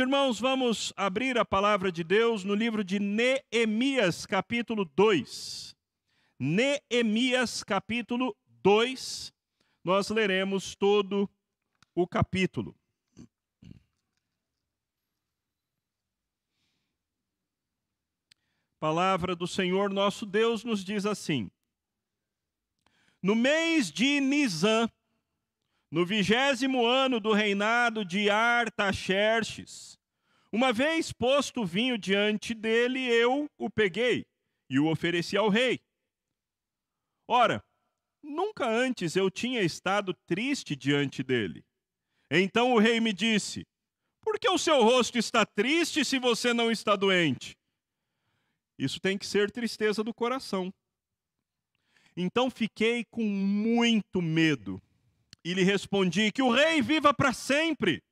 Meus irmãos, vamos abrir a palavra de Deus no livro de Neemias, capítulo 2. Neemias, capítulo 2, nós leremos todo o capítulo. A palavra do Senhor nosso Deus nos diz assim: no mês de Nisã, no 20º ano do reinado de Artaxerxes, uma vez posto o vinho diante dele, eu o peguei e o ofereci ao rei. Ora, nunca antes eu tinha estado triste diante dele. Então o rei me disse: por que o seu rosto está triste se você não está doente? Isso tem que ser tristeza do coração. Então fiquei com muito medo. E lhe respondi: que o rei viva para sempre.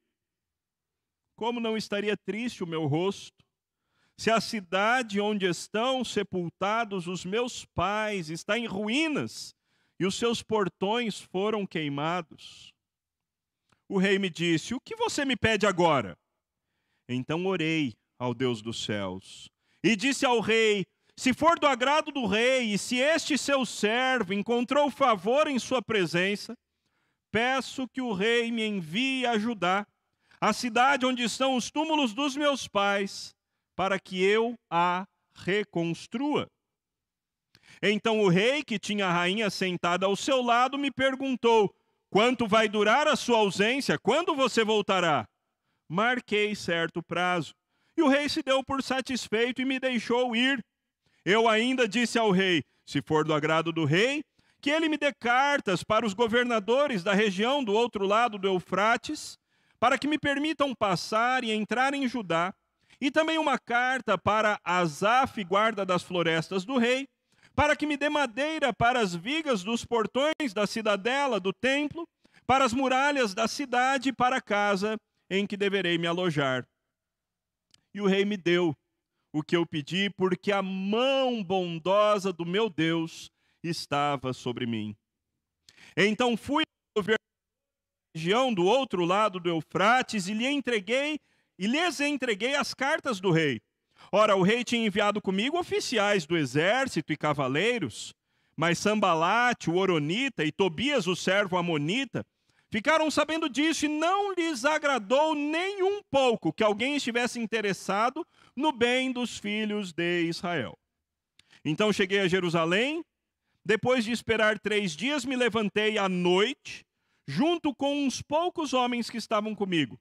Como não estaria triste o meu rosto, se a cidade onde estão sepultados os meus pais está em ruínas e os seus portões foram queimados? O rei me disse: o que você me pede agora? Então orei ao Deus dos céus e disse ao rei: se for do agrado do rei e se este seu servo encontrou favor em sua presença, peço que o rei me envie a Judá, a cidade onde estão os túmulos dos meus pais, para que eu a reconstrua. Então o rei, que tinha a rainha sentada ao seu lado, me perguntou: quanto vai durar a sua ausência? Quando você voltará? Marquei certo prazo. E o rei se deu por satisfeito e me deixou ir. Eu ainda disse ao rei: se for do agrado do rei, que ele me dê cartas para os governadores da região do outro lado do Eufrates, para que me permitam passar e entrar em Judá, e também uma carta para Asaf, guarda das florestas do rei, para que me dê madeira para as vigas dos portões da cidadela do templo, para as muralhas da cidade e para a casa em que deverei me alojar. E o rei me deu o que eu pedi, porque a mão bondosa do meu Deus estava sobre mim. Então fui ao governador da região do outro lado do Eufrates e lhes entreguei as cartas do rei. Ora, o rei tinha enviado comigo oficiais do exército e cavaleiros, mas Sambalate, o Horonita, e Tobias, o servo amonita, ficaram sabendo disso e não lhes agradou nem um pouco que alguém estivesse interessado no bem dos filhos de Israel. Então cheguei a Jerusalém. Depois de esperar 3 dias, me levantei à noite, junto com uns poucos homens que estavam comigo.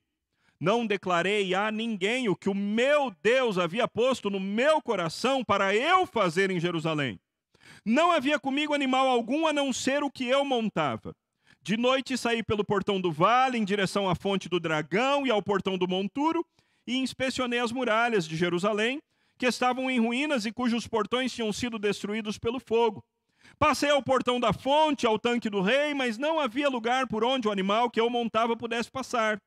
Não declarei a ninguém o que o meu Deus havia posto no meu coração para eu fazer em Jerusalém. Não havia comigo animal algum a não ser o que eu montava. De noite saí pelo portão do vale, em direção à fonte do dragão e ao portão do monturo, e inspecionei as muralhas de Jerusalém, que estavam em ruínas e cujos portões tinham sido destruídos pelo fogo. Passei ao portão da fonte, ao tanque do rei, mas não havia lugar por onde o animal que eu montava pudesse passar.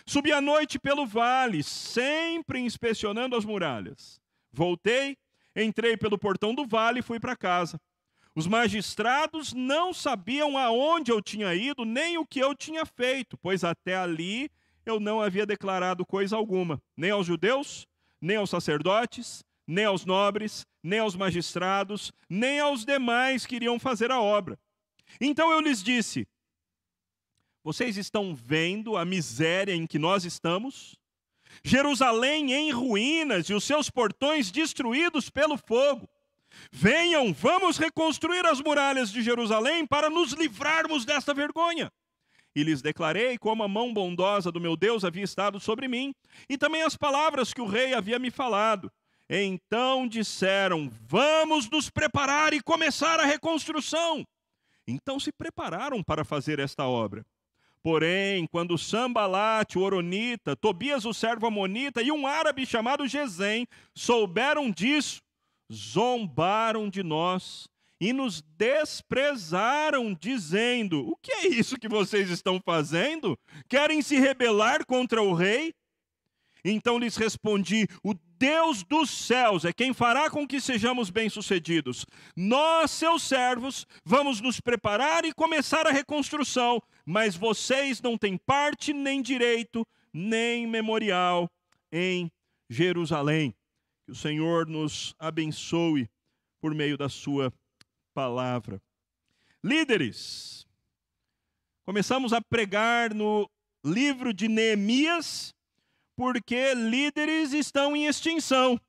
Subi à noite pelo vale, sempre inspecionando as muralhas. Voltei, entrei pelo portão do vale e fui para casa. Os magistrados não sabiam aonde eu tinha ido, nem o que eu tinha feito, pois até ali eu não havia declarado coisa alguma, nem aos judeus, nem aos sacerdotes, nem aos nobres, nem aos magistrados, nem aos demais que iriam fazer a obra. Então eu lhes disse: vocês estão vendo a miséria em que nós estamos? Jerusalém em ruínas e os seus portões destruídos pelo fogo. Venham, vamos reconstruir as muralhas de Jerusalém para nos livrarmos desta vergonha. E lhes declarei como a mão bondosa do meu Deus havia estado sobre mim, e também as palavras que o rei havia me falado. Então disseram: vamos nos preparar e começar a reconstrução. Então se prepararam para fazer esta obra. Porém, quando Sambalate, o Horonita, Tobias, o servo amonita, e um árabe chamado Gesem souberam disso, zombaram de nós e nos desprezaram, dizendo: o que é isso que vocês estão fazendo? Querem se rebelar contra o rei? Então lhes respondi: o Deus dos céus é quem fará com que sejamos bem-sucedidos. Nós, seus servos, vamos nos preparar e começar a reconstrução, mas vocês não têm parte nem direito, nem memorial em Jerusalém. Que o Senhor nos abençoe por meio da sua palavra. Líderes, começamos a pregar no livro de Neemias, porque líderes estão em extinção.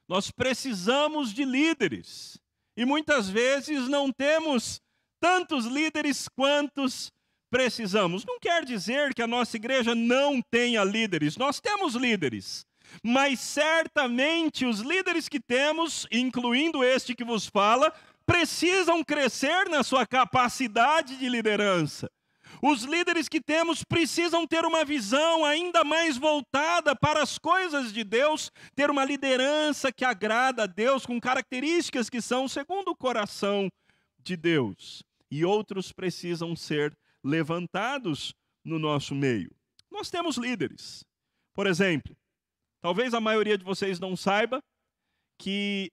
Nós precisamos de líderes. E muitas vezes não temos tantos líderes quantos precisamos. Não quer dizer que a nossa igreja não tenha líderes. Nós temos líderes. Mas certamente os líderes que temos, incluindo este que vos fala, precisam crescer na sua capacidade de liderança. Os líderes que temos precisam ter uma visão ainda mais voltada para as coisas de Deus, ter uma liderança que agrada a Deus, com características que são segundo o coração de Deus. E outros precisam ser levantados no nosso meio. Nós temos líderes. Por exemplo, talvez a maioria de vocês não saiba que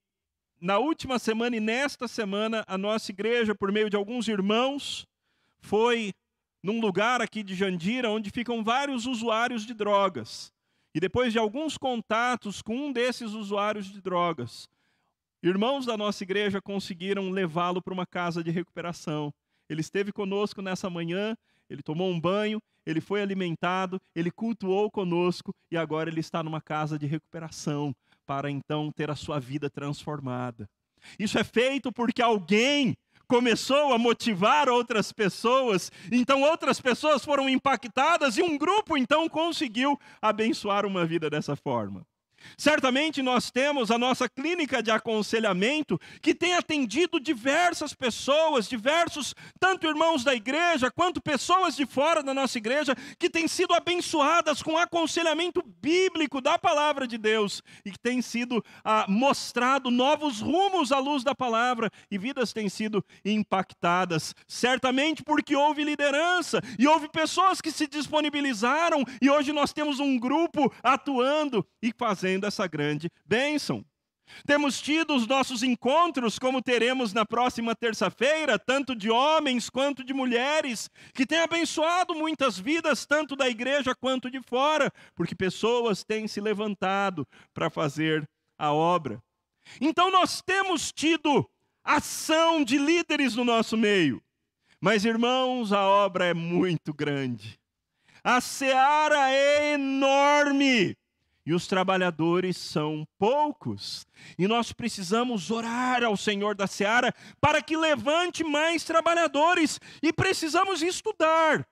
na última semana e nesta semana, a nossa igreja, por meio de alguns irmãos, foi num lugar aqui de Jandira, onde ficam vários usuários de drogas. E depois de alguns contatos com um desses usuários de drogas, irmãos da nossa igreja conseguiram levá-lo para uma casa de recuperação. Ele esteve conosco nessa manhã, ele tomou um banho, ele foi alimentado, ele cultuou conosco e agora ele está numa casa de recuperação para então ter a sua vida transformada. Isso é feito porque alguém começou a motivar outras pessoas, então outras pessoas foram impactadas e um grupo então conseguiu abençoar uma vida dessa forma. Certamente nós temos a nossa clínica de aconselhamento que tem atendido diversas pessoas, tanto irmãos da igreja quanto pessoas de fora da nossa igreja que têm sido abençoadas com aconselhamento bíblico da palavra de Deus e que têm sido mostrado novos rumos à luz da palavra e vidas têm sido impactadas, certamente porque houve liderança e houve pessoas que se disponibilizaram e hoje nós temos um grupo atuando e fazendo essa grande bênção. Temos tido os nossos encontros, como teremos na próxima terça-feira, tanto de homens quanto de mulheres, que têm abençoado muitas vidas, tanto da igreja quanto de fora, porque pessoas têm se levantado para fazer a obra. Então nós temos tido ação de líderes no nosso meio. Mas, irmãos, a obra é muito grande. A seara é enorme. E os trabalhadores são poucos. E nós precisamos orar ao Senhor da seara para que levante mais trabalhadores. E precisamos estudar.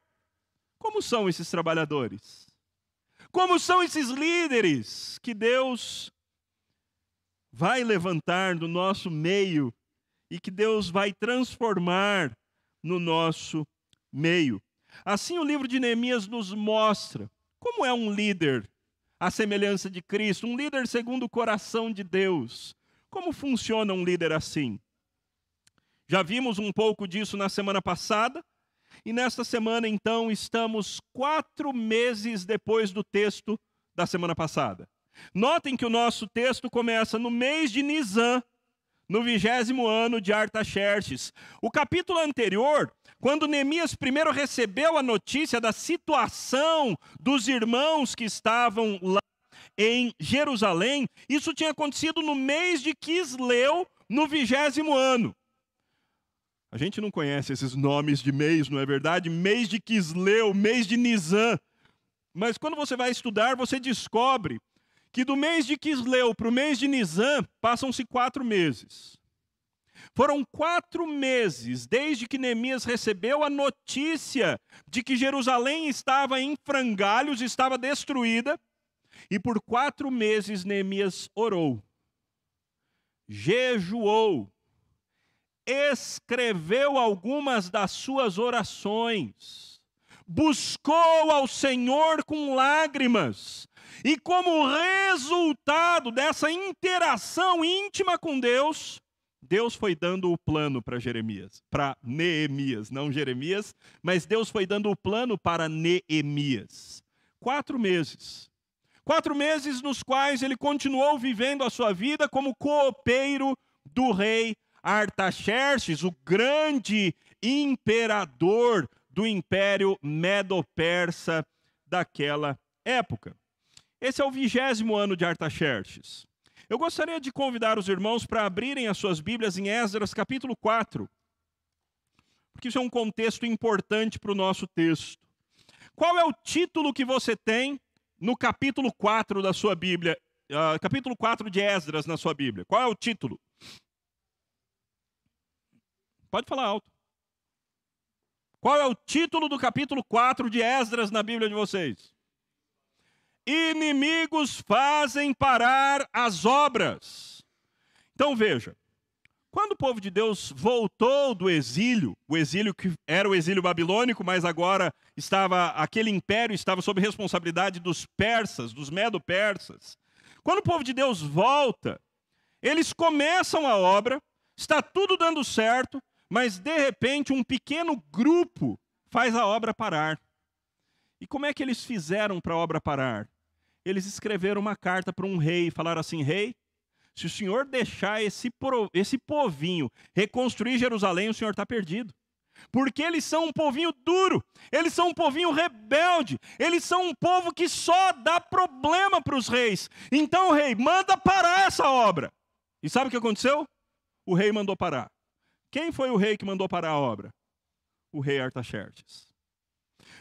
Como são esses trabalhadores? Como são esses líderes que Deus vai levantar no nosso meio e que Deus vai transformar no nosso meio? Assim o livro de Neemias nos mostra como é um líder à semelhança de Cristo, um líder segundo o coração de Deus. Como funciona um líder assim? Já vimos um pouco disso na semana passada, e nesta semana, então, estamos 4 meses depois do texto da semana passada. Notem que o nosso texto começa no mês de Nisan, no 20º ano de Artaxerxes. O capítulo anterior, quando Neemias primeiro recebeu a notícia da situação dos irmãos que estavam lá em Jerusalém, isso tinha acontecido no mês de Quisleu, no 20º ano. A gente não conhece esses nomes de mês, não é verdade? Mês de Quisleu, mês de Nisan. Mas quando você vai estudar, você descobre que do mês de Quisleu para o mês de Nisan, passam-se 4 meses. Foram 4 meses desde que Neemias recebeu a notícia de que Jerusalém estava em frangalhos, estava destruída, e por 4 meses Neemias orou, jejuou, escreveu algumas das suas orações, buscou ao Senhor com lágrimas, e como resultado dessa interação íntima com Deus, Deus foi dando o plano para Neemias, não Jeremias, mas Deus foi dando o plano para Neemias. 4 meses. 4 meses nos quais ele continuou vivendo a sua vida como copeiro do rei Artaxerxes, o grande imperador do Império Medo-Persa daquela época. Esse é o 20º ano de Artaxerxes. Eu gostaria de convidar os irmãos para abrirem as suas Bíblias em Esdras capítulo 4, porque isso é um contexto importante para o nosso texto. Qual é o título que você tem no capítulo 4 da sua Bíblia, capítulo 4 de Esdras na sua Bíblia? Qual é o título? Pode falar alto. Qual é o título do capítulo 4 de Esdras na Bíblia de vocês? Inimigos fazem parar as obras. Então veja, quando o povo de Deus voltou do exílio, o exílio que era o exílio babilônico, mas agora aquele império estava sob responsabilidade dos persas, dos medo-persas. Quando o povo de Deus volta, eles começam a obra, está tudo dando certo, mas de repente um pequeno grupo faz a obra parar. E como é que eles fizeram para a obra parar? Eles escreveram uma carta para um rei e falaram assim: rei, se o senhor deixar esse povinho reconstruir Jerusalém, o senhor está perdido. Porque eles são um povinho duro, eles são um povinho rebelde, eles são um povo que só dá problema para os reis. Então, rei, manda parar essa obra. E sabe o que aconteceu? O rei mandou parar. Quem foi o rei que mandou parar a obra? O rei Artaxerxes.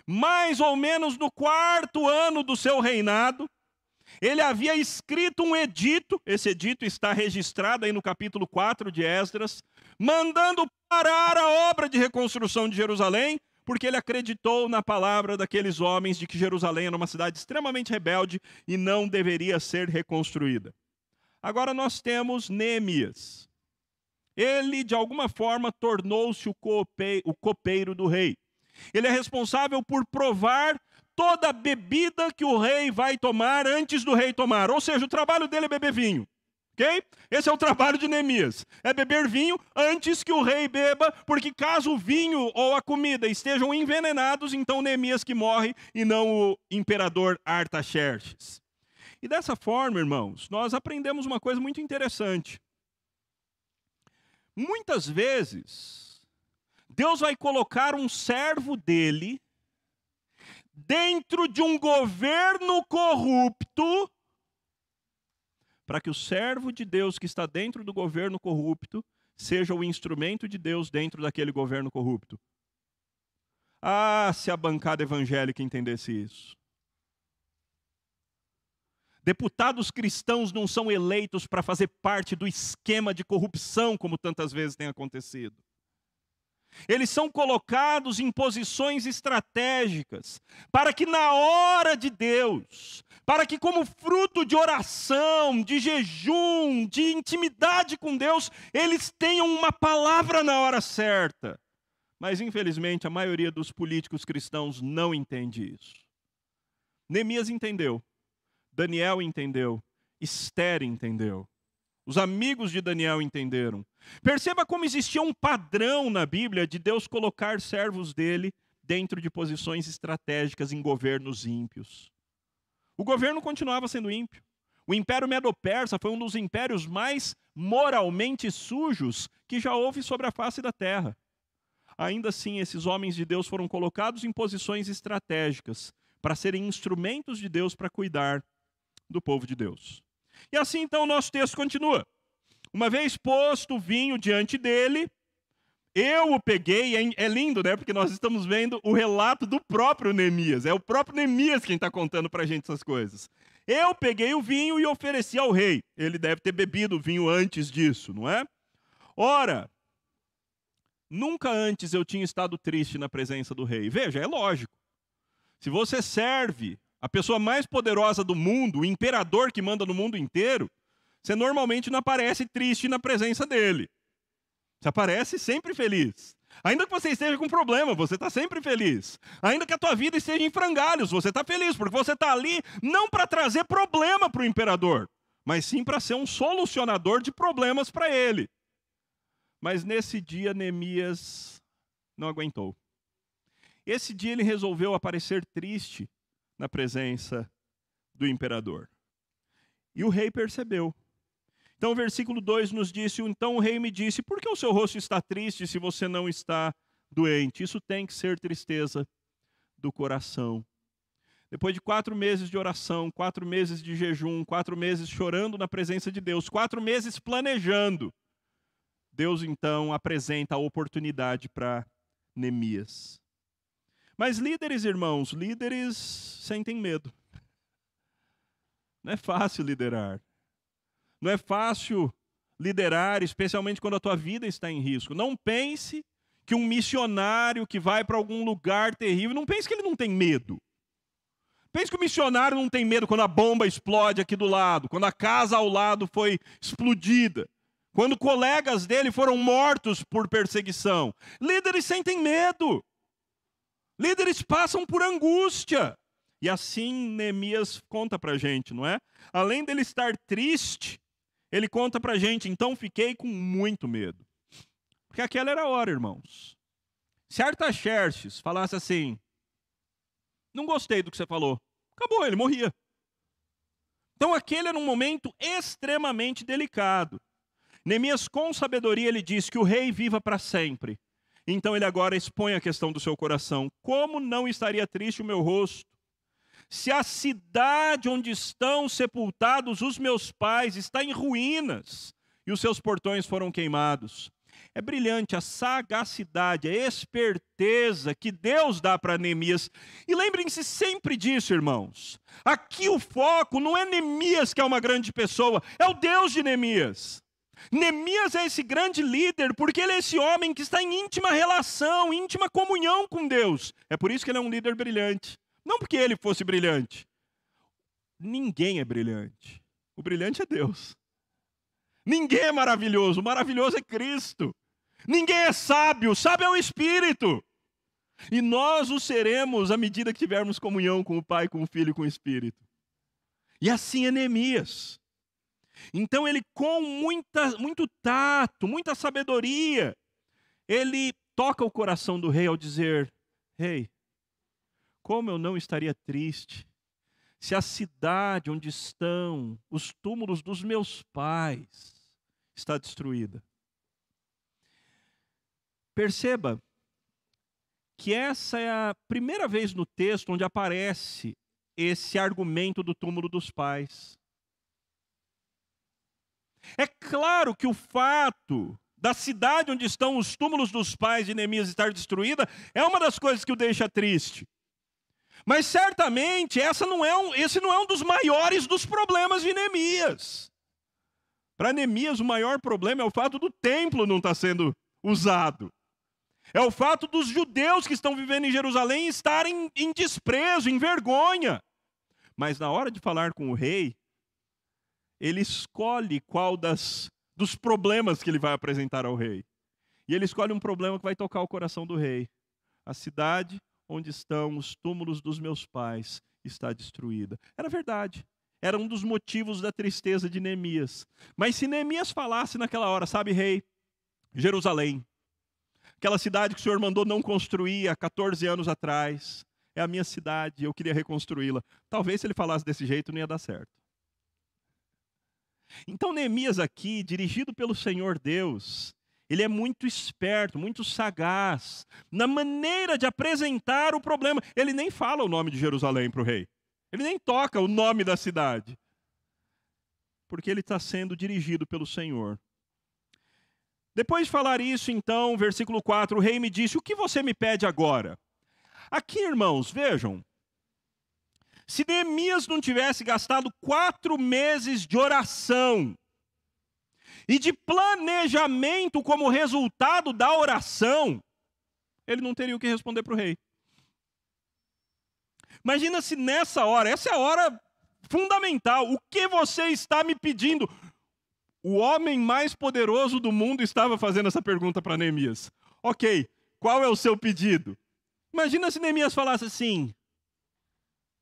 Mais ou menos no 4º ano do seu reinado, ele havia escrito um edito, esse edito está registrado aí no capítulo 4 de Esdras, mandando parar a obra de reconstrução de Jerusalém, porque ele acreditou na palavra daqueles homens de que Jerusalém era uma cidade extremamente rebelde e não deveria ser reconstruída. Agora nós temos Neemias. Ele, de alguma forma, tornou-se o copeiro do rei. Ele é responsável por provar toda a bebida que o rei vai tomar antes do rei tomar. Ou seja, o trabalho dele é beber vinho. Ok? Esse é o trabalho de Neemias. É beber vinho antes que o rei beba, porque caso o vinho ou a comida estejam envenenados, então Neemias que morre e não o imperador Artaxerxes. E dessa forma, irmãos, nós aprendemos uma coisa muito interessante. Muitas vezes, Deus vai colocar um servo dele dentro de um governo corrupto, para que o servo de Deus que está dentro do governo corrupto seja o instrumento de Deus dentro daquele governo corrupto. Ah, se a bancada evangélica entendesse isso. Deputados cristãos não são eleitos para fazer parte do esquema de corrupção, como tantas vezes tem acontecido. Eles são colocados em posições estratégicas, para que na hora de Deus, para que como fruto de oração, de jejum, de intimidade com Deus, eles tenham uma palavra na hora certa. Mas infelizmente a maioria dos políticos cristãos não entende isso. Neemias entendeu. Daniel entendeu, Esther entendeu, os amigos de Daniel entenderam. Perceba como existia um padrão na Bíblia de Deus colocar servos dele dentro de posições estratégicas em governos ímpios. O governo continuava sendo ímpio. O Império Medo-Persa foi um dos impérios mais moralmente sujos que já houve sobre a face da terra. Ainda assim, esses homens de Deus foram colocados em posições estratégicas para serem instrumentos de Deus para cuidar do povo de Deus. E assim então o nosso texto continua. Uma vez posto o vinho diante dele, eu o peguei, é lindo, né? Porque nós estamos vendo o relato do próprio Neemias. É o próprio Neemias quem está contando para a gente essas coisas. Eu peguei o vinho e ofereci ao rei. Ele deve ter bebido o vinho antes disso, não é? Ora, nunca antes eu tinha estado triste na presença do rei. Veja, é lógico. Se você serve a pessoa mais poderosa do mundo, o imperador que manda no mundo inteiro, você normalmente não aparece triste na presença dele. Você aparece sempre feliz. Ainda que você esteja com problema, você está sempre feliz. Ainda que a tua vida esteja em frangalhos, você está feliz, porque você está ali não para trazer problema para o imperador, mas sim para ser um solucionador de problemas para ele. Mas nesse dia, Neemias não aguentou. Esse dia ele resolveu aparecer triste na presença do imperador. E o rei percebeu. Então o versículo 2 nos disse, então o rei me disse, por que o seu rosto está triste se você não está doente? Isso tem que ser tristeza do coração. Depois de 4 meses de oração, 4 meses de jejum, 4 meses chorando na presença de Deus, 4 meses planejando, Deus então apresenta a oportunidade para Neemias. Mas líderes, irmãos, líderes sentem medo. Não é fácil liderar. Não é fácil liderar, especialmente quando a tua vida está em risco. Não pense que um missionário que vai para algum lugar terrível, não pense que ele não tem medo. Pense que o missionário não tem medo quando a bomba explode aqui do lado, quando a casa ao lado foi explodida, quando colegas dele foram mortos por perseguição. Líderes sentem medo. Líderes passam por angústia. E assim Neemias conta para a gente, não é? Além dele estar triste, ele conta para a gente, então fiquei com muito medo. Porque aquela era a hora, irmãos. Se Artaxerxes falasse assim, não gostei do que você falou, acabou, ele morria. Então aquele era um momento extremamente delicado. Neemias, com sabedoria, ele diz que o rei viva para sempre. Então ele agora expõe a questão do seu coração. Como não estaria triste o meu rosto, se a cidade onde estão sepultados os meus pais está em ruínas e os seus portões foram queimados? É brilhante a sagacidade, a esperteza que Deus dá para Neemias. E lembrem-se sempre disso, irmãos. Aqui o foco não é Neemias, que é uma grande pessoa, é o Deus de Neemias. Neemias é esse grande líder porque ele é esse homem que está em íntima relação, íntima comunhão com Deus. É por isso que ele é um líder brilhante. Não porque ele fosse brilhante. Ninguém é brilhante. O brilhante é Deus. Ninguém é maravilhoso. O maravilhoso é Cristo. Ninguém é sábio. Sábio é o Espírito. E nós o seremos à medida que tivermos comunhão com o Pai, com o Filho e com o Espírito. E assim é Neemias. Então ele, com muito tato, muita sabedoria, ele toca o coração do rei ao dizer: rei, como eu não estaria triste se a cidade onde estão os túmulos dos meus pais está destruída. Perceba que essa é a primeira vez no texto onde aparece esse argumento do túmulo dos pais. É claro que o fato da cidade onde estão os túmulos dos pais de Neemias estar destruída é uma das coisas que o deixa triste. Mas certamente esse não é um dos maiores dos problemas de Neemias. Para Neemias o maior problema é o fato do templo não estar sendo usado. É o fato dos judeus que estão vivendo em Jerusalém estarem em desprezo, em vergonha. Mas na hora de falar com o rei, ele escolhe qual dos problemas que ele vai apresentar ao rei. E ele escolhe um problema que vai tocar o coração do rei. A cidade onde estão os túmulos dos meus pais está destruída. Era verdade. Era um dos motivos da tristeza de Neemias. Mas se Neemias falasse naquela hora, sabe, rei, Jerusalém, aquela cidade que o Senhor mandou não construir há 14 anos atrás, é a minha cidade, eu queria reconstruí-la. Talvez se ele falasse desse jeito não ia dar certo. Então Neemias aqui, dirigido pelo Senhor Deus, ele é muito esperto, muito sagaz, na maneira de apresentar o problema. Ele nem fala o nome de Jerusalém para o rei. Ele nem toca o nome da cidade. Porque ele está sendo dirigido pelo Senhor. Depois de falar isso, então, versículo 4, o rei me disse: o que você me pede agora? Aqui, irmãos, vejam. Se Neemias não tivesse gastado 4 meses de oração e de planejamento como resultado da oração, ele não teria o que responder para o rei. Imagina se nessa hora, essa é a hora fundamental, o que você está me pedindo? O homem mais poderoso do mundo estava fazendo essa pergunta para Neemias. Ok, qual é o seu pedido? Imagina se Neemias falasse assim: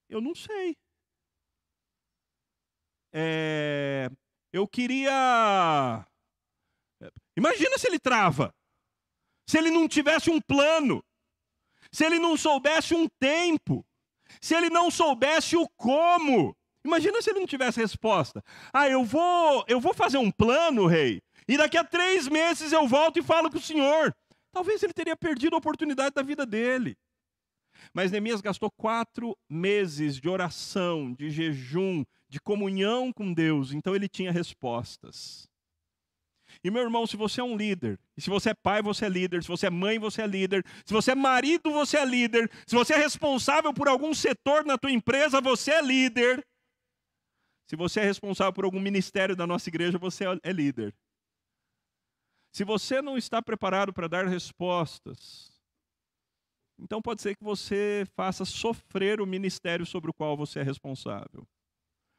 eu não sei. Eu queria... Imagina se ele trava. Se ele não tivesse um plano. Se ele não soubesse um tempo. Se ele não soubesse o como. Imagina se ele não tivesse resposta. Eu vou fazer um plano, rei, e daqui a 3 meses eu volto e falo com o senhor. Talvez ele teria perdido a oportunidade da vida dele. Mas Neemias gastou 4 meses de oração, de jejum, de comunhão com Deus. Então ele tinha respostas. E meu irmão, se você é um líder, e se você é pai, você é líder, se você é mãe, você é líder, se você é marido, você é líder, se você é responsável por algum setor na tua empresa, você é líder. Se você é responsável por algum ministério da nossa igreja, você é líder. Se você não está preparado para dar respostas, então pode ser que você faça sofrer o ministério sobre o qual você é responsável.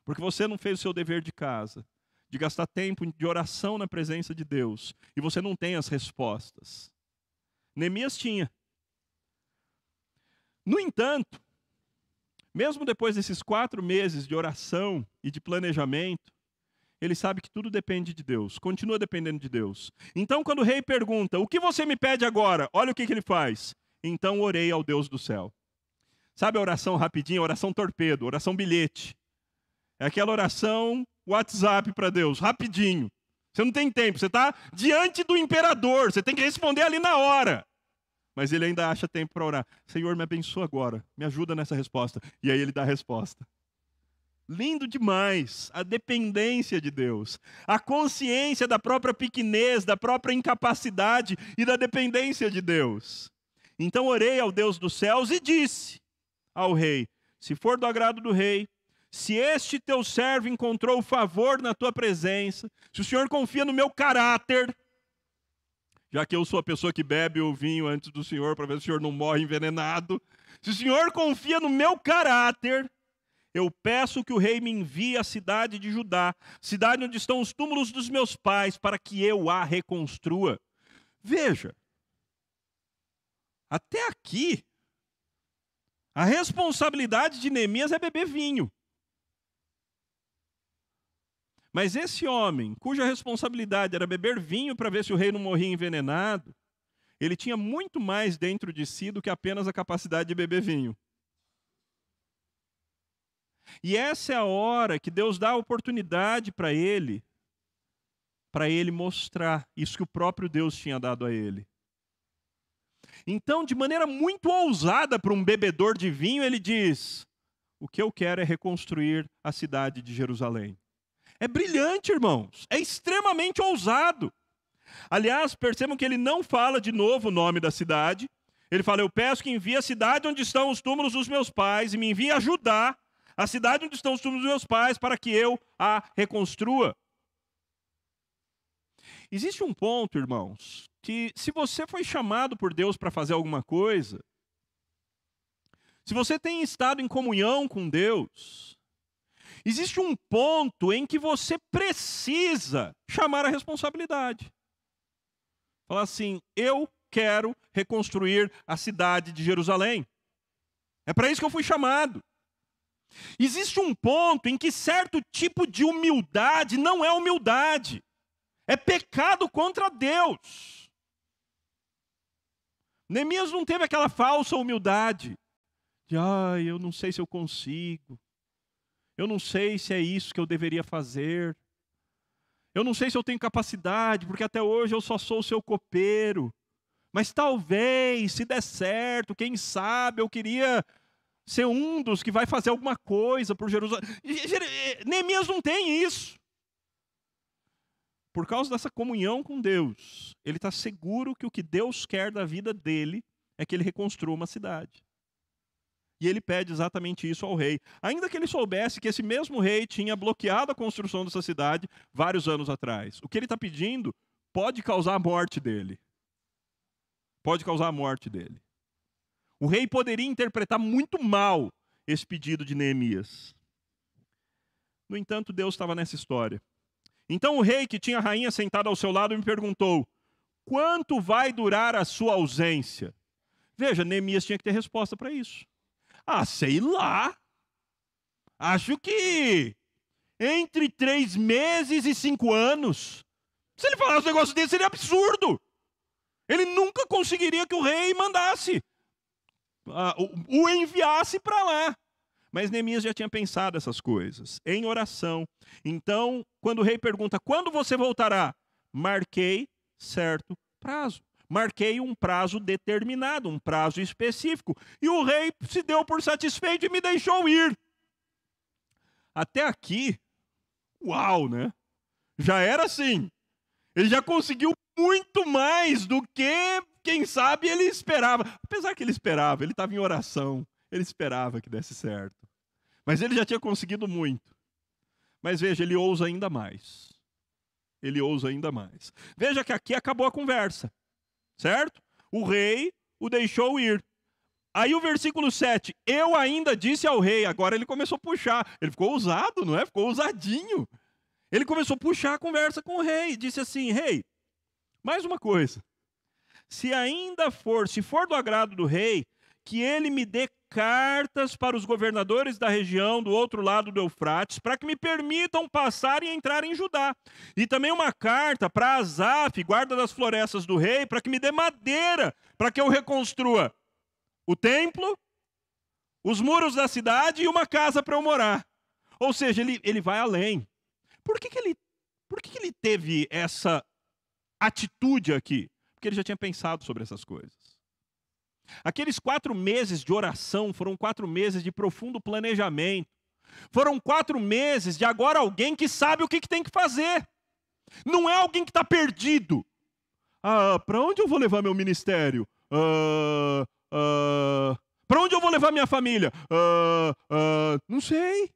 Porque você não fez o seu dever de casa, de gastar tempo de oração na presença de Deus, e você não tem as respostas. Neemias tinha. No entanto, mesmo depois desses 4 meses de oração e de planejamento, ele sabe que tudo depende de Deus, continua dependendo de Deus. Então, quando o rei pergunta, o que você me pede agora? Olha o que ele faz. Então, orei ao Deus do céu. Sabe a oração rapidinha, a oração torpedo, oração bilhete. É aquela oração WhatsApp para Deus, rapidinho. Você não tem tempo, você está diante do imperador, você tem que responder ali na hora. Mas ele ainda acha tempo para orar. Senhor, me abençoa agora, me ajuda nessa resposta. E aí ele dá a resposta. Lindo demais, a dependência de Deus, a consciência da própria pequenez, da própria incapacidade e da dependência de Deus. Então orei ao Deus dos céus e disse ao rei, se for do agrado do rei, se este teu servo encontrou favor na tua presença, se o Senhor confia no meu caráter, já que eu sou a pessoa que bebe o vinho antes do Senhor, para ver se o Senhor não morre envenenado, se o Senhor confia no meu caráter, eu peço que o rei me envie à cidade de Judá, cidade onde estão os túmulos dos meus pais, para que eu a reconstrua. Veja, até aqui, a responsabilidade de Neemias é beber vinho. Mas esse homem, cuja responsabilidade era beber vinho para ver se o rei não morria envenenado, ele tinha muito mais dentro de si do que apenas a capacidade de beber vinho. E essa é a hora que Deus dá a oportunidade para ele mostrar isso que o próprio Deus tinha dado a ele. Então, de maneira muito ousada para um bebedor de vinho, ele diz, o que eu quero é reconstruir a cidade de Jerusalém. É brilhante, irmãos, é extremamente ousado. Aliás, percebam que ele não fala de novo o nome da cidade, ele fala, eu peço que envie a cidade onde estão os túmulos dos meus pais e me envie a Judá, a cidade onde estão os túmulos dos meus pais, para que eu a reconstrua. Existe um ponto, irmãos, que se você foi chamado por Deus para fazer alguma coisa, se você tem estado em comunhão com Deus, existe um ponto em que você precisa chamar a responsabilidade. Falar assim, eu quero reconstruir a cidade de Jerusalém. É para isso que eu fui chamado. Existe um ponto em que certo tipo de humildade não é humildade. É pecado contra Deus. Neemias não teve aquela falsa humildade. De, eu não sei se eu consigo. Eu não sei se é isso que eu deveria fazer. Eu não sei se eu tenho capacidade, porque até hoje eu só sou o seu copeiro. Mas talvez, se der certo, quem sabe, eu queria ser um dos que vai fazer alguma coisa por Jerusalém. Neemias não tem isso. Por causa dessa comunhão com Deus, ele está seguro que o que Deus quer da vida dele é que ele reconstrua uma cidade. E ele pede exatamente isso ao rei. Ainda que ele soubesse que esse mesmo rei tinha bloqueado a construção dessa cidade vários anos atrás. O que ele está pedindo pode causar a morte dele. Pode causar a morte dele. O rei poderia interpretar muito mal esse pedido de Neemias. No entanto, Deus estava nessa história. Então o rei, que tinha a rainha sentada ao seu lado, me perguntou, quanto vai durar a sua ausência? Veja, Neemias tinha que ter resposta para isso. Sei lá. Acho que entre 3 meses e 5 anos. Se ele falasse um negócio desse, seria absurdo. Ele nunca conseguiria que o rei mandasse, o enviasse para lá. Mas Neemias já tinha pensado essas coisas, em oração. Então, quando o rei pergunta, quando você voltará? Marquei certo prazo. marquei um prazo determinado, um prazo específico. E o rei se deu por satisfeito e me deixou ir. Até aqui, uau, né? Já era assim. Ele já conseguiu muito mais do que, quem sabe, ele esperava. Apesar que ele esperava, ele estava em oração. Ele esperava que desse certo. Mas ele já tinha conseguido muito. Mas veja, ele ousa ainda mais. Ele ousa ainda mais. Veja que aqui acabou a conversa. Certo? O rei o deixou ir. Aí o versículo 7. Eu ainda disse ao rei. Agora ele começou a puxar. Ele ficou ousado, não é? Ficou ousadinho. Ele começou a puxar a conversa com o rei. Disse assim: rei, mais uma coisa. Se for do agrado do rei, que ele me dê cartas para os governadores da região do outro lado do Eufrates, para que me permitam passar e entrar em Judá. E também uma carta para Asaf, guarda das florestas do rei, para que me dê madeira, para que eu reconstrua o templo, os muros da cidade e uma casa para eu morar. Ou seja, ele vai além. Por que ele teve essa atitude aqui? Porque ele já tinha pensado sobre essas coisas. Aqueles 4 meses de oração foram 4 meses de profundo planejamento. Foram 4 meses de agora alguém que sabe o que tem que fazer. Não é alguém que está perdido. Para onde eu vou levar meu ministério? Para onde eu vou levar minha família? Não sei.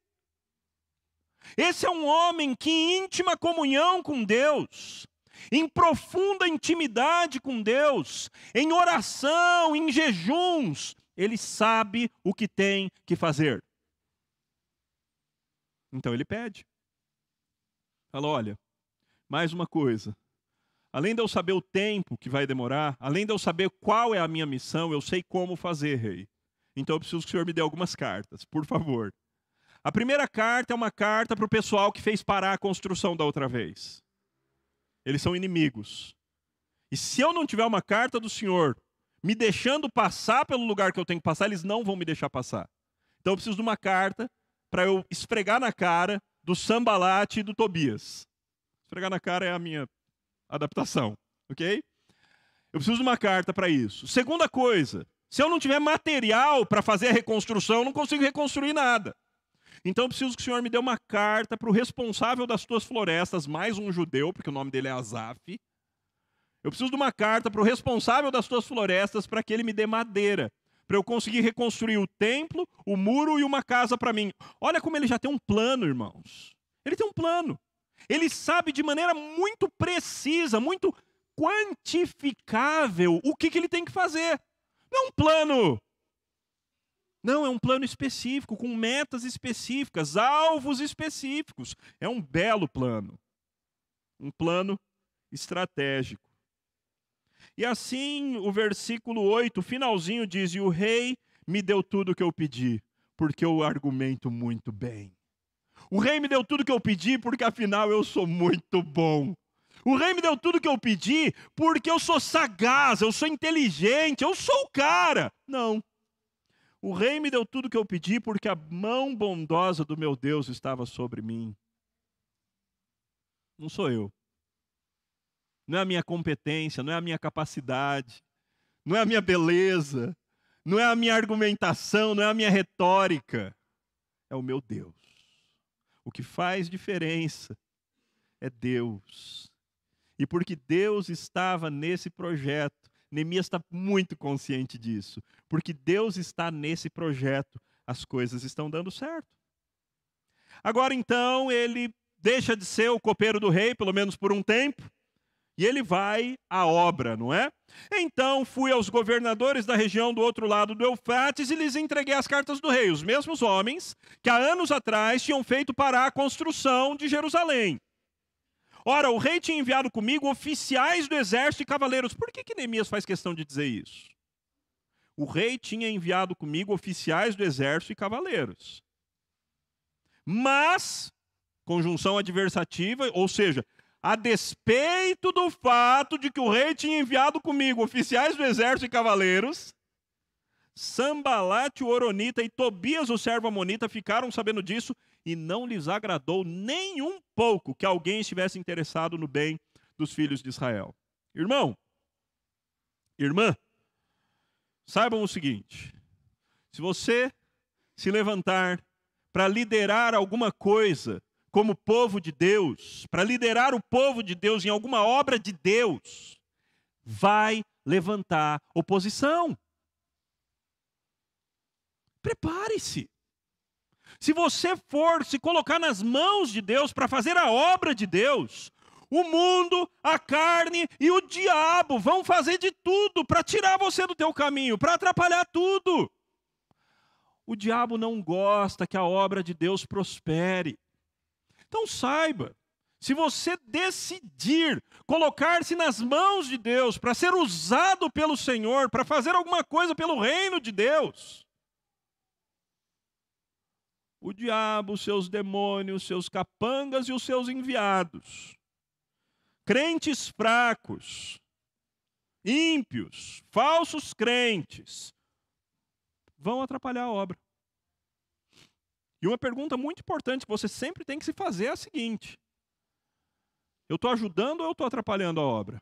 Esse é um homem que em íntima comunhão com Deus, em profunda intimidade com Deus, em oração, em jejuns, ele sabe o que tem que fazer. Então ele pede. Fala, olha, mais uma coisa. Além de eu saber o tempo que vai demorar, além de eu saber qual é a minha missão, eu sei como fazer, rei. Então eu preciso que o senhor me dê algumas cartas, por favor. A primeira carta é uma carta para o pessoal que fez parar a construção da outra vez. Eles são inimigos. E se eu não tiver uma carta do Senhor me deixando passar pelo lugar que eu tenho que passar, eles não vão me deixar passar. Então eu preciso de uma carta para eu esfregar na cara do Sambalate e do Tobias. Esfregar na cara é a minha adaptação, ok? Eu preciso de uma carta para isso. Segunda coisa, se eu não tiver material para fazer a reconstrução, eu não consigo reconstruir nada. Então eu preciso que o Senhor me dê uma carta para o responsável das tuas florestas, mais um judeu, porque o nome dele é Asaf. Eu preciso de uma carta para o responsável das tuas florestas para que ele me dê madeira, para eu conseguir reconstruir o templo, o muro e uma casa para mim. Olha como ele já tem um plano, irmãos. Ele tem um plano. Ele sabe de maneira muito precisa, muito quantificável o que ele tem que fazer. Não é um plano. Não, é um plano específico, com metas específicas, alvos específicos. É um belo plano. Um plano estratégico. E assim, o versículo 8, o finalzinho diz: e o rei me deu tudo o que eu pedi, porque eu argumento muito bem. O rei me deu tudo o que eu pedi, porque afinal eu sou muito bom. O rei me deu tudo o que eu pedi, porque eu sou sagaz, eu sou inteligente, eu sou o cara. Não. O rei me deu tudo o que eu pedi, porque a mão bondosa do meu Deus estava sobre mim. Não sou eu. Não é a minha competência, não é a minha capacidade, não é a minha beleza, não é a minha argumentação, não é a minha retórica. É o meu Deus. O que faz diferença é Deus. E porque Deus estava nesse projeto, Neemias está muito consciente disso. Porque Deus está nesse projeto, as coisas estão dando certo. Agora então ele deixa de ser o copeiro do rei, pelo menos por um tempo, e ele vai à obra, não é? Então fui aos governadores da região do outro lado do Eufrates e lhes entreguei as cartas do rei, os mesmos homens que há anos atrás tinham feito parar a construção de Jerusalém. Ora, o rei tinha enviado comigo oficiais do exército e cavaleiros. Por que Neemias faz questão de dizer isso? O rei tinha enviado comigo oficiais do exército e cavaleiros. Mas, conjunção adversativa, ou seja, a despeito do fato de que o rei tinha enviado comigo oficiais do exército e cavaleiros, Sambalate o Horonita e Tobias o servo amonita ficaram sabendo disso e não lhes agradou nem um pouco que alguém estivesse interessado no bem dos filhos de Israel. Irmão, Irmã, saibam o seguinte: se você se levantar para liderar alguma coisa como povo de Deus, para liderar o povo de Deus em alguma obra de Deus, vai levantar oposição. Prepare-se. Se você for se colocar nas mãos de Deus para fazer a obra de Deus, o mundo, a carne e o diabo vão fazer de tudo para tirar você do teu caminho, para atrapalhar tudo. O diabo não gosta que a obra de Deus prospere. Então saiba, se você decidir colocar-se nas mãos de Deus para ser usado pelo Senhor, para fazer alguma coisa pelo reino de Deus, o diabo, os seus demônios, seus capangas e os seus enviados, crentes fracos, ímpios, falsos crentes, vão atrapalhar a obra. E uma pergunta muito importante que você sempre tem que se fazer é a seguinte: eu estou ajudando ou eu estou atrapalhando a obra?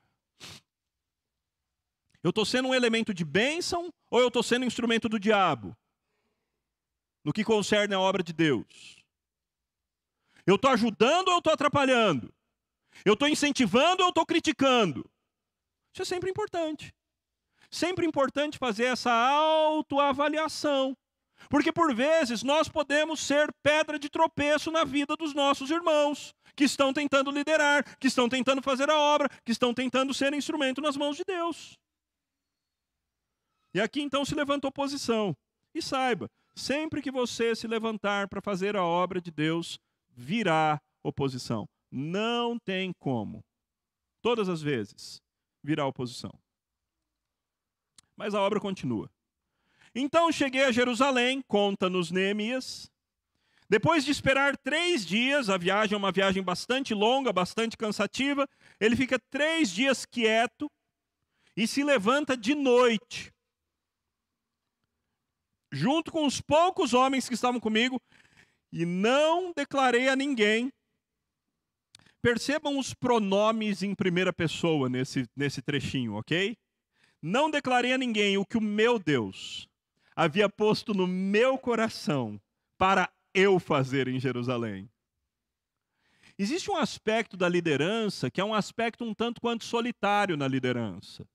Eu estou sendo um elemento de bênção ou eu estou sendo um instrumento do diabo? No que concerne a obra de Deus. Eu estou ajudando ou eu estou atrapalhando? Eu estou incentivando ou eu estou criticando? Isso é sempre importante. Sempre importante fazer essa autoavaliação. Porque por vezes nós podemos ser pedra de tropeço na vida dos nossos irmãos, que estão tentando liderar, que estão tentando fazer a obra, que estão tentando ser instrumento nas mãos de Deus. E aqui então se levanta oposição. E saiba, sempre que você se levantar para fazer a obra de Deus, virá oposição. Não tem como. Todas as vezes virá oposição. Mas a obra continua. Então cheguei a Jerusalém, conta-nos Neemias. Depois de esperar 3 dias, a viagem é uma viagem bastante longa, bastante cansativa, ele fica 3 dias quieto e se levanta de noite. Junto com os poucos homens que estavam comigo, e não declarei a ninguém. Percebam os pronomes em primeira pessoa nesse trechinho, ok? Não declarei a ninguém o que o meu Deus havia posto no meu coração para eu fazer em Jerusalém. Existe um aspecto da liderança que é um aspecto um tanto quanto solitário na liderança.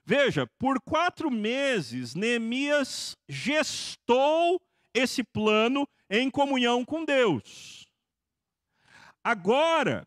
Veja, por 4 meses, Neemias gestou esse plano em comunhão com Deus. Agora,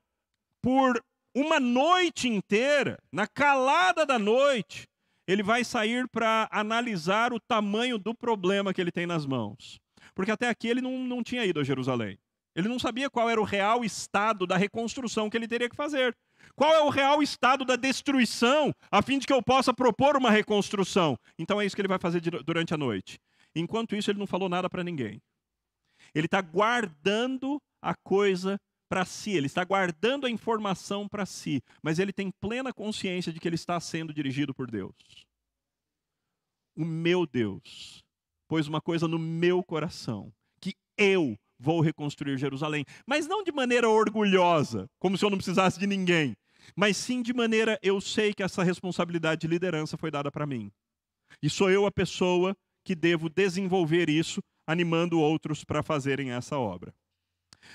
por uma noite inteira, na calada da noite, ele vai sair para analisar o tamanho do problema que ele tem nas mãos. Porque até aqui ele não tinha ido a Jerusalém. Ele não sabia qual era o real estado da reconstrução que ele teria que fazer. Qual é o real estado da destruição, a fim de que eu possa propor uma reconstrução. Então é isso que ele vai fazer durante a noite. Enquanto isso, ele não falou nada para ninguém. Ele está guardando a coisa para si, ele está guardando a informação para si, mas ele tem plena consciência de que ele está sendo dirigido por Deus. O meu Deus pôs uma coisa no meu coração, que eu vou reconstruir Jerusalém, mas não de maneira orgulhosa, como se eu não precisasse de ninguém, mas sim de maneira, eu sei que essa responsabilidade de liderança foi dada para mim. E sou eu a pessoa que devo desenvolver isso, animando outros para fazerem essa obra.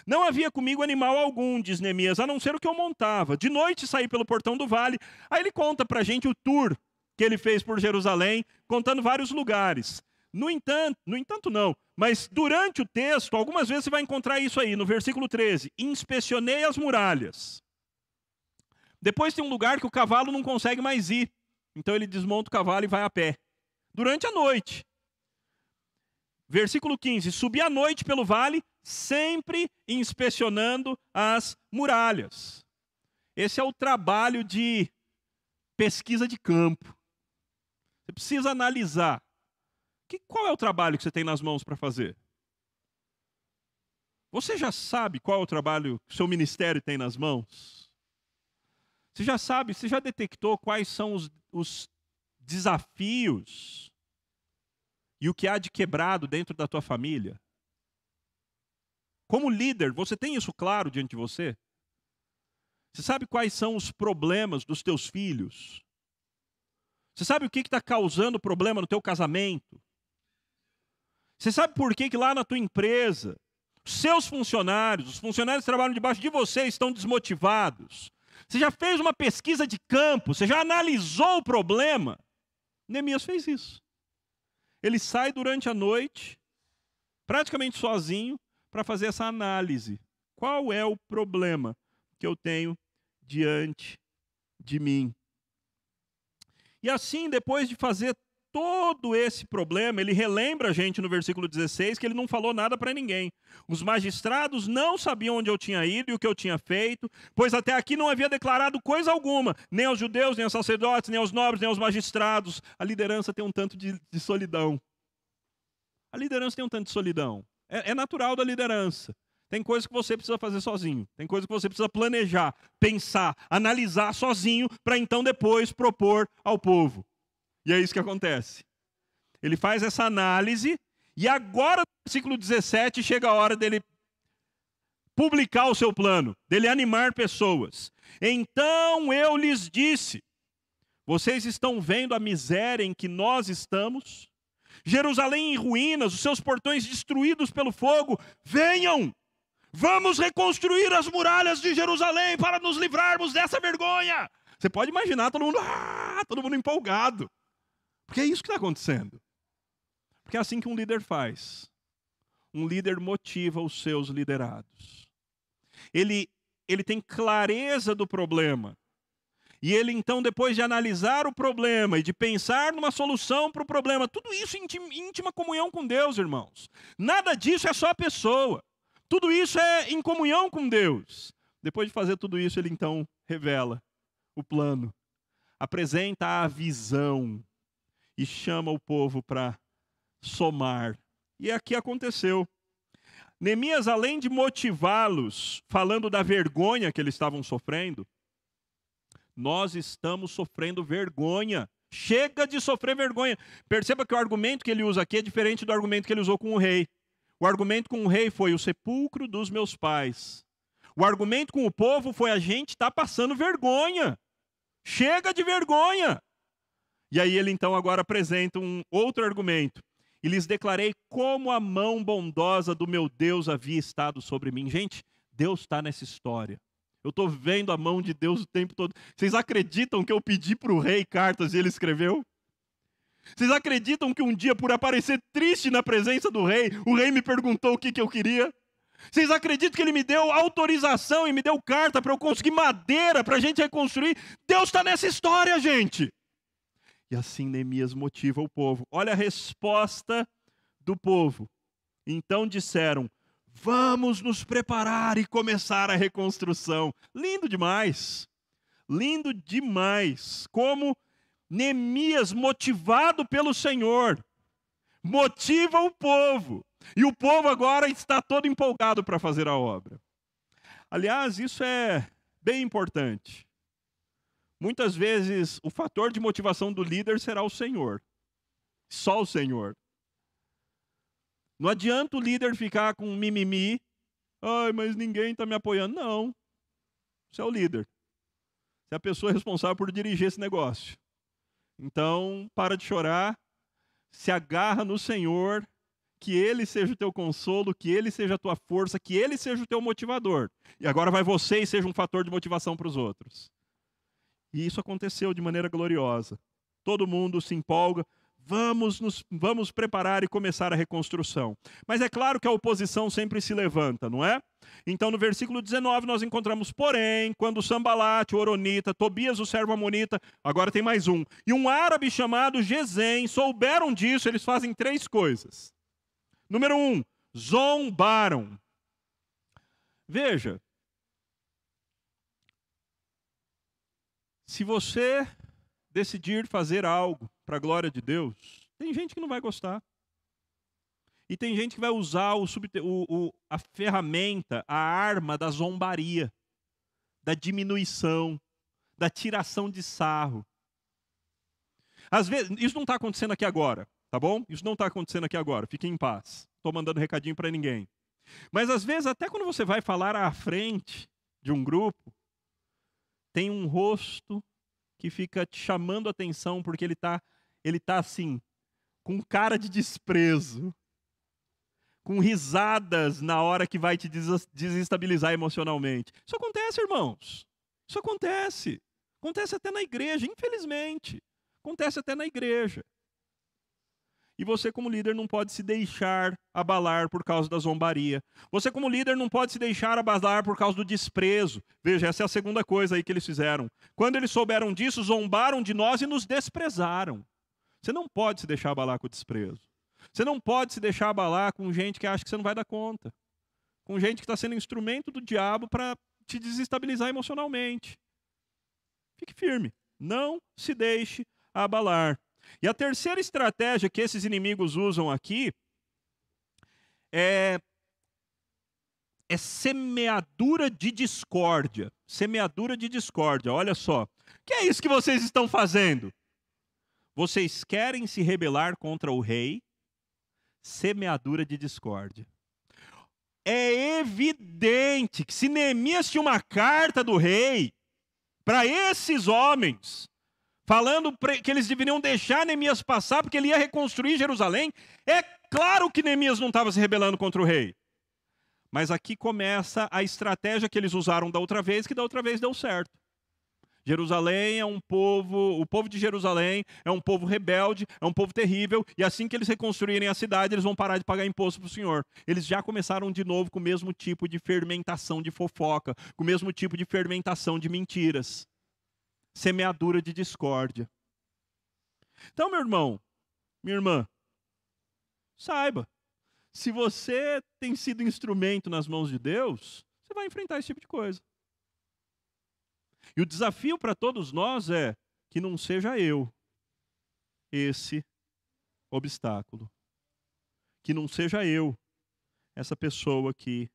Não havia comigo animal algum, diz Neemias, a não ser o que eu montava. De noite saí pelo portão do vale. Aí ele conta para a gente o tour que ele fez por Jerusalém, contando vários lugares. No entanto não, mas durante o texto, algumas vezes você vai encontrar isso aí, no versículo 13. Inspecionei as muralhas. Depois tem um lugar que o cavalo não consegue mais ir. Então ele desmonta o cavalo e vai a pé. Durante a noite. Versículo 15. Subi à noite pelo vale, sempre inspecionando as muralhas. Esse é o trabalho de pesquisa de campo. Você precisa analisar. Qual é o trabalho que você tem nas mãos para fazer? Você já sabe qual é o trabalho que o seu ministério tem nas mãos? Você já sabe, você já detectou quais são os desafios e o que há de quebrado dentro da tua família? Como líder, você tem isso claro diante de você? Você sabe quais são os problemas dos teus filhos? Você sabe o que está causando problema no teu casamento? Você sabe por que lá na tua empresa, os seus funcionários, os funcionários que trabalham debaixo de você estão desmotivados? Você já fez uma pesquisa de campo? Você já analisou o problema? Neemias fez isso. Ele sai durante a noite, praticamente sozinho, para fazer essa análise. Qual é o problema que eu tenho diante de mim? E assim, depois de fazer todo esse problema, ele relembra a gente no versículo 16 que ele não falou nada para ninguém. Os magistrados não sabiam onde eu tinha ido e o que eu tinha feito, pois até aqui não havia declarado coisa alguma, nem aos judeus, nem aos sacerdotes, nem aos nobres, nem aos magistrados. A liderança tem um tanto de solidão. A liderança tem um tanto de solidão. É natural da liderança. Tem coisas que você precisa fazer sozinho. Tem coisas que você precisa planejar, pensar, analisar sozinho, para então depois propor ao povo. E é isso que acontece. Ele faz essa análise, e agora, no versículo 17, chega a hora dele publicar o seu plano, dele animar pessoas. Então eu lhes disse: vocês estão vendo a miséria em que nós estamos? Jerusalém em ruínas, os seus portões destruídos pelo fogo. Venham! Vamos reconstruir as muralhas de Jerusalém para nos livrarmos dessa vergonha. Você pode imaginar todo mundo empolgado. Porque é isso que está acontecendo. Porque é assim que um líder faz. Um líder motiva os seus liderados. Ele tem clareza do problema. E ele então, depois de analisar o problema e de pensar numa solução para o problema, tudo isso em íntima comunhão com Deus, irmãos. Nada disso é só a pessoa. Tudo isso é em comunhão com Deus. Depois de fazer tudo isso, ele então revela o plano, apresenta a visão e chama o povo para somar. E aqui aconteceu. Neemias, além de motivá-los, falando da vergonha que eles estavam sofrendo, nós estamos sofrendo vergonha. Chega de sofrer vergonha. Perceba que o argumento que ele usa aqui é diferente do argumento que ele usou com o rei. O argumento com o rei foi o sepulcro dos meus pais. O argumento com o povo foi: a gente está passando vergonha. Chega de vergonha. E aí ele então agora apresenta um outro argumento. E lhes declarei como a mão bondosa do meu Deus havia estado sobre mim. Gente, Deus está nessa história. Eu estou vendo a mão de Deus o tempo todo. Vocês acreditam que eu pedi para o rei cartas e ele escreveu? Vocês acreditam que um dia, por aparecer triste na presença do rei, o rei me perguntou o que eu queria? Vocês acreditam que ele me deu autorização e me deu carta para eu conseguir madeira para a gente reconstruir? Deus está nessa história, gente! E assim Neemias motiva o povo. Olha a resposta do povo. Então disseram: vamos nos preparar e começar a reconstrução. Lindo demais. Lindo demais. Como Neemias, motivado pelo Senhor, motiva o povo. E o povo agora está todo empolgado para fazer a obra. Aliás, isso é bem importante. Muitas vezes o fator de motivação do líder será o Senhor. Só o Senhor. Não adianta o líder ficar com mimimi. Ai, mas ninguém está me apoiando. Não. Você é o líder. Você é a pessoa responsável por dirigir esse negócio. Então, para de chorar. Se agarra no Senhor. Que Ele seja o teu consolo. Que Ele seja a tua força. Que Ele seja o teu motivador. E agora vai você e seja um fator de motivação para os outros. E isso aconteceu de maneira gloriosa. Todo mundo se empolga. Vamos preparar e começar a reconstrução. Mas é claro que a oposição sempre se levanta, não é? Então no versículo 19 nós encontramos: porém, quando Sambalate, o Horonita, Tobias, o servo amonita, agora tem mais um, e um árabe chamado Gesem souberam disso, eles fazem 3 coisas. Número 1, zombaram. Veja, se você decidir fazer algo para a glória de Deus, tem gente que não vai gostar. E tem gente que vai usar a ferramenta, a arma da zombaria, da diminuição, da tiração de sarro. Às vezes, isso não está acontecendo aqui agora, tá bom? Isso não está acontecendo aqui agora, fiquem em paz. Não estou mandando recadinho para ninguém. Mas às vezes, até quando você vai falar à frente de um grupo, tem um rosto que fica te chamando a atenção porque ele tá assim, com cara de desprezo, com risadas na hora que vai te desestabilizar emocionalmente. Isso acontece, irmãos. Isso acontece. Acontece até na igreja, infelizmente. Acontece até na igreja. E você, como líder, não pode se deixar abalar por causa da zombaria. Você, como líder, não pode se deixar abalar por causa do desprezo. Veja, essa é a segunda coisa aí que eles fizeram. Quando eles souberam disso, zombaram de nós e nos desprezaram. Você não pode se deixar abalar com o desprezo. Você não pode se deixar abalar com gente que acha que você não vai dar conta. Com gente que está sendo instrumento do diabo para te desestabilizar emocionalmente. Fique firme. Não se deixe abalar. E a terceira estratégia que esses inimigos usam aqui é semeadura de discórdia. Semeadura de discórdia. Olha só. O que é isso que vocês estão fazendo? Vocês querem se rebelar contra o rei? Semeadura de discórdia. É evidente que se Neemias tinha uma carta do rei para esses homens, falando que eles deveriam deixar Neemias passar porque ele ia reconstruir Jerusalém, é claro que Neemias não estava se rebelando contra o rei. Mas aqui começa a estratégia que eles usaram da outra vez, que da outra vez deu certo. Jerusalém é um povo, o povo de Jerusalém é um povo rebelde, é um povo terrível, e assim que eles reconstruírem a cidade, eles vão parar de pagar imposto para o Senhor. Eles já começaram de novo com o mesmo tipo de fermentação de fofoca, com o mesmo tipo de fermentação de mentiras. Semeadura de discórdia. Então, meu irmão, minha irmã, saiba, se você tem sido instrumento nas mãos de Deus, você vai enfrentar esse tipo de coisa. E o desafio para todos nós é que não seja eu esse obstáculo. Que não seja eu essa pessoa que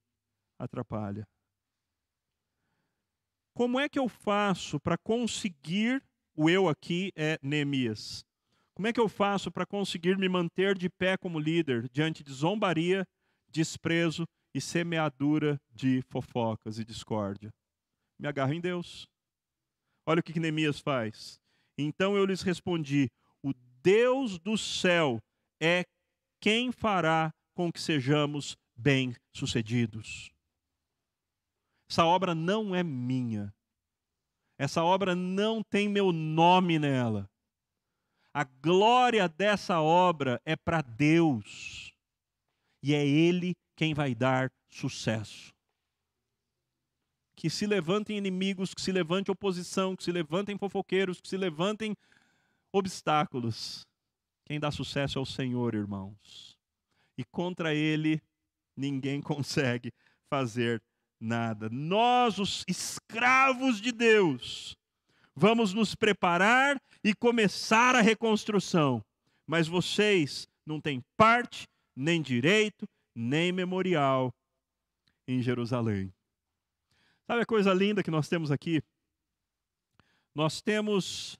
atrapalha. Como é que eu faço para conseguir, o eu aqui é Neemias. Como é que eu faço para conseguir me manter de pé como líder diante de zombaria, desprezo e semeadura de fofocas e discórdia? Me agarro em Deus. Olha o que Neemias faz. Então eu lhes respondi: o Deus do céu é quem fará com que sejamos bem-sucedidos. Essa obra não é minha. Essa obra não tem meu nome nela. A glória dessa obra é para Deus. E é Ele quem vai dar sucesso. Que se levantem inimigos, que se levante oposição, que se levantem fofoqueiros, que se levantem obstáculos. Quem dá sucesso é o Senhor, irmãos. E contra Ele, ninguém consegue fazer nada. Nós, os escravos de Deus, vamos nos preparar e começar a reconstrução. Mas vocês não têm parte, nem direito, nem memorial em Jerusalém. Sabe a coisa linda que nós temos aqui? Nós temos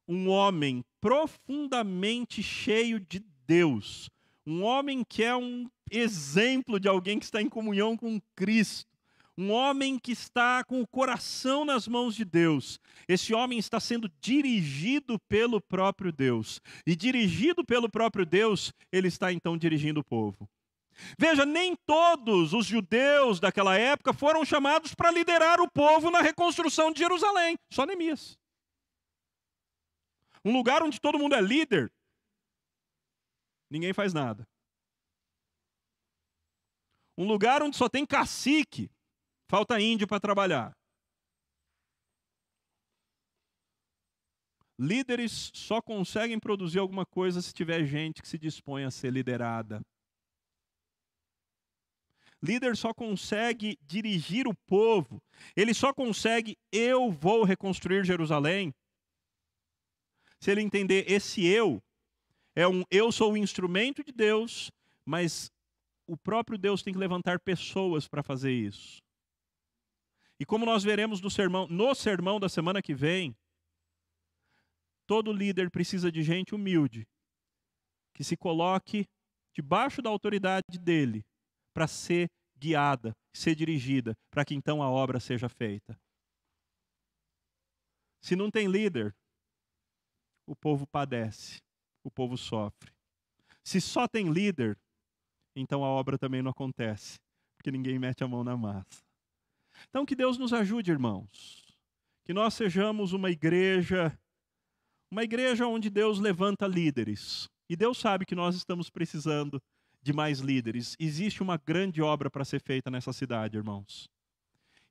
um homem profundamente cheio de Deus. Um homem que é um exemplo de alguém que está em comunhão com Cristo. Um homem que está com o coração nas mãos de Deus. Esse homem está sendo dirigido pelo próprio Deus. E dirigido pelo próprio Deus, ele está então dirigindo o povo. Veja, nem todos os judeus daquela época foram chamados para liderar o povo na reconstrução de Jerusalém. Só Neemias. Um lugar onde todo mundo é líder, ninguém faz nada. Um lugar onde só tem cacique, falta índio para trabalhar. Líderes só conseguem produzir alguma coisa se tiver gente que se dispõe a ser liderada. Líder só consegue dirigir o povo, ele só consegue, eu vou reconstruir Jerusalém, se ele entender esse eu sou o instrumento de Deus, mas o próprio Deus tem que levantar pessoas para fazer isso. E como nós veremos no sermão da semana que vem, todo líder precisa de gente humilde, que se coloque debaixo da autoridade dele, para ser guiada, ser dirigida, para que então a obra seja feita. Se não tem líder, o povo padece, o povo sofre. Se só tem líder, então a obra também não acontece, porque ninguém mete a mão na massa. Então que Deus nos ajude, irmãos. Que nós sejamos uma igreja onde Deus levanta líderes. E Deus sabe que nós estamos precisando de mais líderes. Existe uma grande obra para ser feita nessa cidade, irmãos.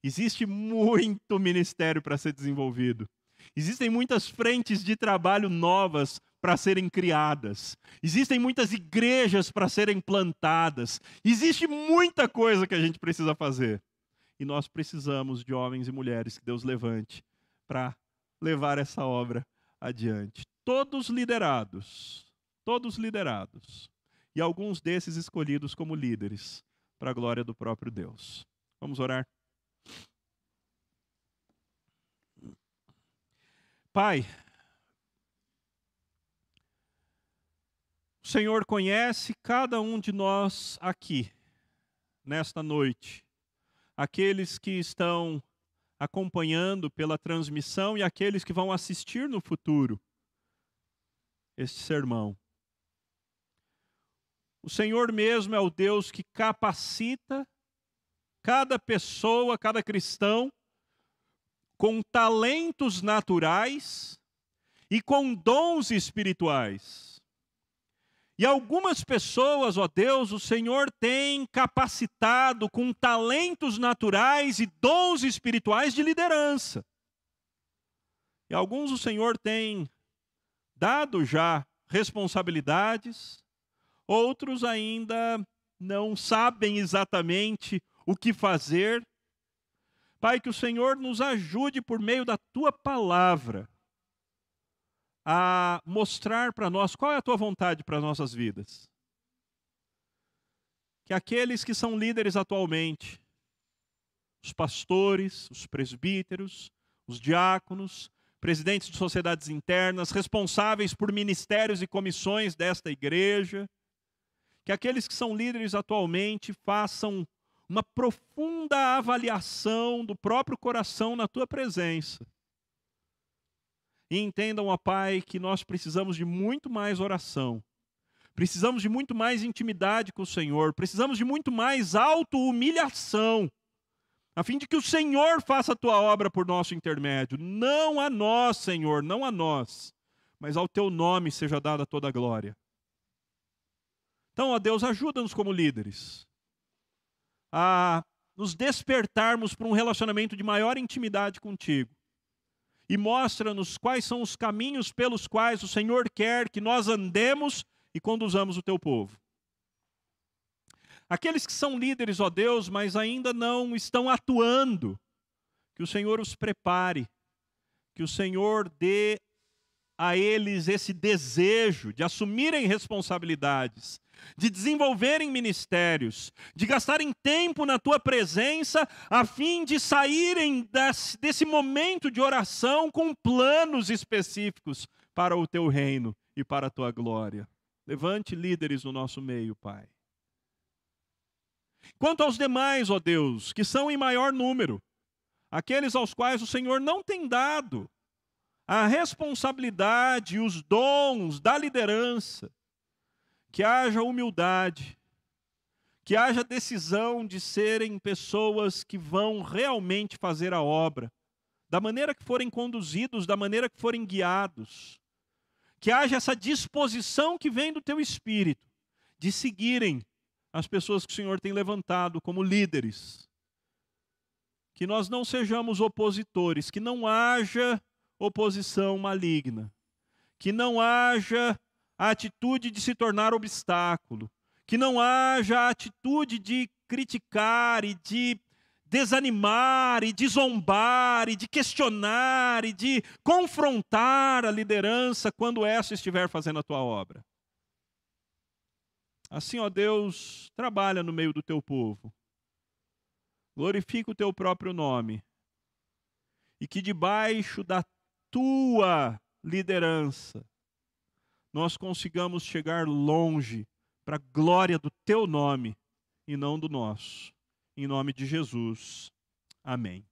Existe muito ministério para ser desenvolvido. Existem muitas frentes de trabalho novas para serem criadas. Existem muitas igrejas para serem plantadas. Existe muita coisa que a gente precisa fazer. E nós precisamos de homens e mulheres que Deus levante para levar essa obra adiante. Todos liderados. E alguns desses escolhidos como líderes para a glória do próprio Deus. Vamos orar? Pai, o Senhor conhece cada um de nós aqui, nesta noite. Aqueles que estão acompanhando pela transmissão e aqueles que vão assistir no futuro este sermão. O Senhor mesmo é o Deus que capacita cada pessoa, cada cristão, com talentos naturais e com dons espirituais. E algumas pessoas, ó Deus, o Senhor tem capacitado com talentos naturais e dons espirituais de liderança. E alguns o Senhor tem dado já responsabilidades, outros ainda não sabem exatamente o que fazer. Pai, que o Senhor nos ajude por meio da Tua palavra a mostrar para nós qual é a Tua vontade para as nossas vidas. Que aqueles que são líderes atualmente, os pastores, os presbíteros, os diáconos, presidentes de sociedades internas, responsáveis por ministérios e comissões desta igreja, que aqueles que são líderes atualmente façam uma profunda avaliação do próprio coração na Tua presença. E entendam, ó Pai, que nós precisamos de muito mais oração. Precisamos de muito mais intimidade com o Senhor. Precisamos de muito mais auto-humilhação, a fim de que o Senhor faça a Tua obra por nosso intermédio. Não a nós, Senhor, não a nós, mas ao Teu nome seja dada toda a glória. Então, ó Deus, ajuda-nos como líderes a nos despertarmos para um relacionamento de maior intimidade contigo. E mostra-nos quais são os caminhos pelos quais o Senhor quer que nós andemos e conduzamos o Teu povo. Aqueles que são líderes, ó Deus, mas ainda não estão atuando, que o Senhor os prepare, que o Senhor dê a eles esse desejo de assumirem responsabilidades, de desenvolverem ministérios, de gastarem tempo na Tua presença, a fim de saírem desse momento de oração com planos específicos para o Teu reino e para a Tua glória. Levante líderes no nosso meio, Pai. Quanto aos demais, ó Deus, que são em maior número, aqueles aos quais o Senhor não tem dado a responsabilidade e os dons da liderança, que haja humildade, que haja decisão de serem pessoas que vão realmente fazer a obra, da maneira que forem conduzidos, da maneira que forem guiados, que haja essa disposição que vem do Teu Espírito, de seguirem as pessoas que o Senhor tem levantado como líderes. Que nós não sejamos opositores, que não haja oposição maligna, que não haja a atitude de se tornar obstáculo, que não haja a atitude de criticar e de desanimar e de zombar e de questionar e de confrontar a liderança quando essa estiver fazendo a Tua obra. Assim, ó Deus, trabalha no meio do Teu povo. Glorifica o Teu próprio nome. E que debaixo da Tua liderança nós consigamos chegar longe para a glória do Teu nome e não do nosso. Em nome de Jesus. Amém.